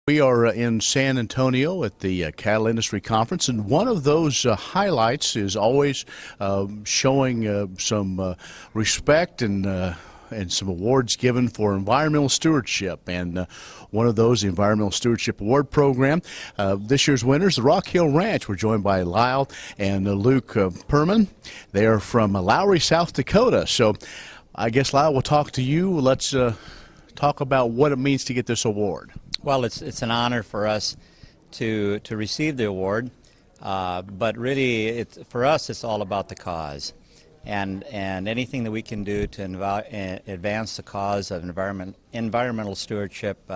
We are in San Antonio at the Cattle Industry Conference, and one of those highlights is always showing some respect and some awards given for environmental stewardship. And one of those, the Environmental Stewardship Award program. This year's winners, the Rock Hill Ranch. We're joined by Lyle and Luke Perman. They are from Lowry, South Dakota. So I guess, Lyle, we'll talk to you. Let's talk about what it means to get this award. Well, it's an honor for us to receive the award, but really, for us, it's all about the cause, and anything that we can do to advance the cause of environmental stewardship,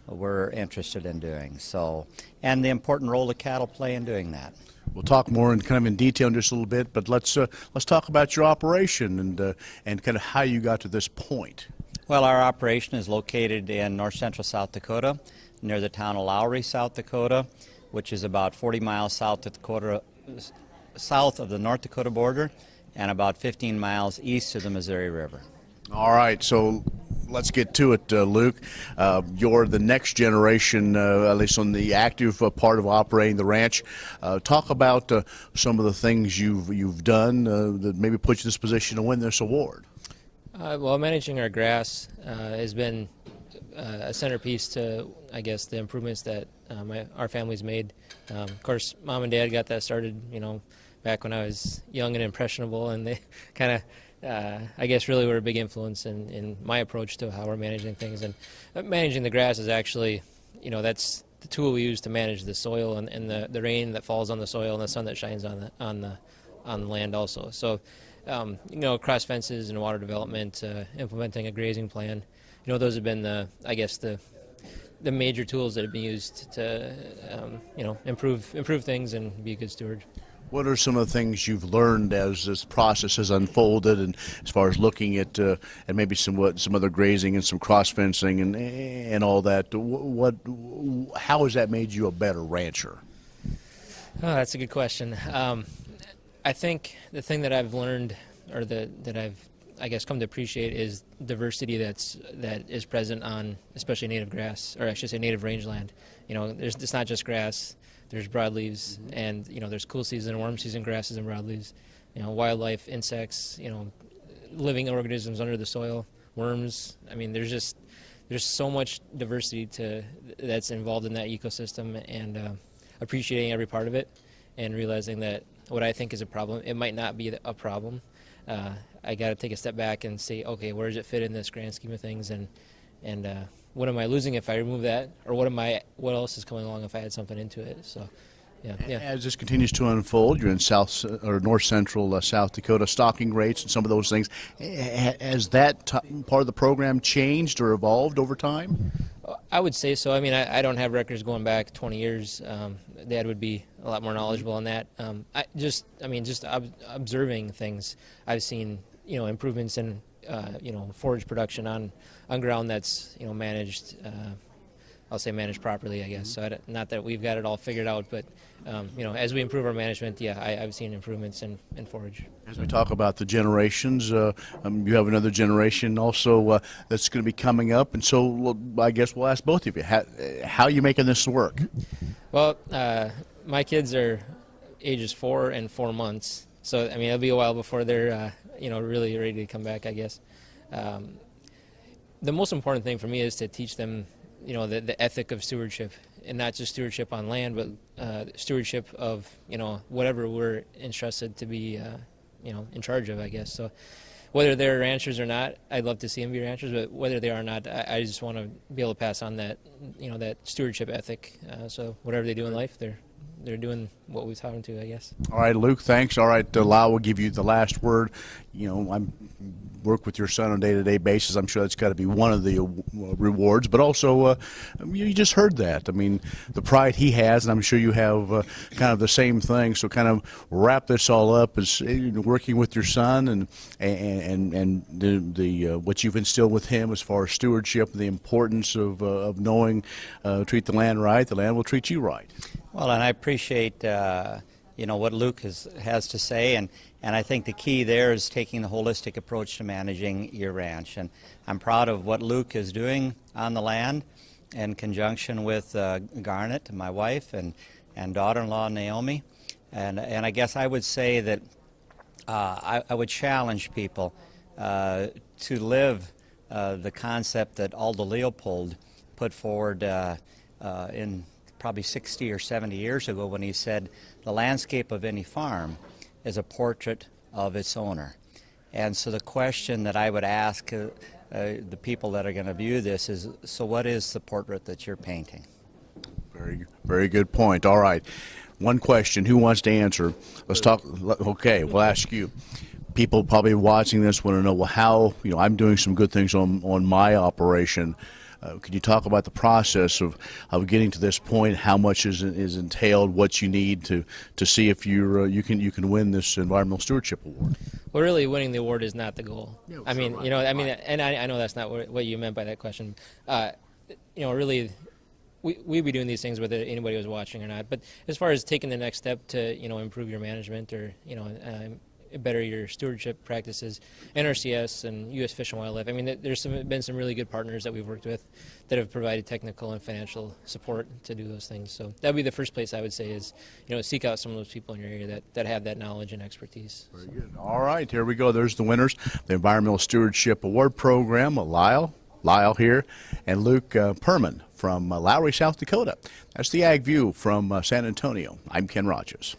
we're interested in doing. So, and the important role that cattle play in doing that. We'll talk more in detail in just a little bit, but let's talk about your operation and kind of how you got to this point. Well, our operation is located in north central South Dakota, near the town of Lowry, South Dakota, which is about 40 miles south of the North Dakota border and about 15 miles east of the Missouri River. All right, so let's get to it, Luke. You're the next generation, at least on the active part of operating the ranch. Talk about some of the things you've done that maybe put you in this position to win this award. Well, managing our grass has been a centerpiece to, I guess, the improvements that our family's made. Of course, Mom and Dad got that started, back when I was young and impressionable, and they kind of, I guess, really were a big influence in my approach to how we're managing things. And managing the grass is actually, that's the tool we use to manage the soil and the rain that falls on the soil and the sun that shines on the land also. So. Cross fences and water development, implementing a grazing plan. Those have been the major tools that have been used to, improve things and be a good steward. What are some of the things you've learned as this process has unfolded, and as far as looking at and maybe some other grazing and some cross fencing and all that? How has that made you a better rancher? Oh, that's a good question. I think the thing that I've learned, or that I've, I guess, come to appreciate, is diversity that is present on, especially native grass, or I should say native rangeland. It's not just grass. There's broadleaves, and there's cool season, warm season grasses and broadleaves. Wildlife, insects, living organisms under the soil, worms. I mean, there's so much diversity that's involved in that ecosystem, and appreciating every part of it, and realizing that what I think is a problem, it might not be a problem. I got to take a step back and say, okay, where does it fit in this grand scheme of things, and what am I losing if I remove that, or what else is coming along if I add something into it? So, yeah. As this continues to unfold, you're in north central South Dakota, stocking rates and some of those things. Has that part of the program changed or evolved over time? I would say so. I mean, I don't have records going back 20 years. Dad would be a lot more knowledgeable on that. Just observing things, I've seen, improvements in, forage production on ground that's, managed, I'll say managed properly, I guess. So not that we've got it all figured out, but, as we improve our management, I've seen improvements in forage. As we talk about the generations, you have another generation also that's going to be coming up, and so I guess we'll ask both of you, how are you making this work? Well, my kids are ages 4 and 4 months, so I mean it'll be a while before they're really ready to come back, I guess. The most important thing for me is to teach them the ethic of stewardship, and not just stewardship on land, but stewardship of whatever we're entrusted to be in charge of, I guess. So whether they're ranchers or not, I'd love to see them be ranchers, but whether they are or not, I just want to be able to pass on that that stewardship ethic. So whatever they do in life, they're doing what we taught them to, I guess. All right, Luke, thanks. All right, Lyle will give you the last word. I work with your son on a day-to-day basis. I'm sure that's got to be one of the rewards, but also you just heard that. I mean, the pride he has, and I'm sure you have kind of the same thing. So kind of wrap this all up as working with your son and the what you've instilled with him as far as stewardship, the importance of knowing treat the land right, the land will treat you right. Well, and I appreciate what Luke has to say, and I think the key there is taking the holistic approach to managing your ranch. And I'm proud of what Luke is doing on the land, in conjunction with Garnet, my wife, and daughter-in-law Naomi. And I guess I would say that I would challenge people to live the concept that Aldo Leopold put forward in probably 60 or 70 years ago when he said, the landscape of any farm is a portrait of its owner. And so the question that I would ask the people that are going to view this is, so what is the portrait that you're painting? Very, very good point. All right. One question. Who wants to answer? Let's talk. Okay, we'll ask you. People probably watching this want to know, well, how, I'm doing some good things on my operation. Could you talk about the process of getting to this point? How much is entailed? What you need to see if you can win this Environmental Stewardship Award? Well, really, winning the award is not the goal. Yeah, I mean, right, and I know that's not what you meant by that question. Really, we'd be doing these things whether anybody was watching or not. But as far as taking the next step to improve your management or better your stewardship practices, NRCS and U.S. Fish and Wildlife. I mean, there's been some really good partners that we've worked with that have provided technical and financial support to do those things. So that would be the first place I would say is, seek out some of those people in your area that have that knowledge and expertise. Very good. All right, here we go. There's the winners. The Environmental Stewardship Award Program, Lyle here, and Luke Perman from Lowry, South Dakota. That's the Ag View from San Antonio. I'm Ken Rogers.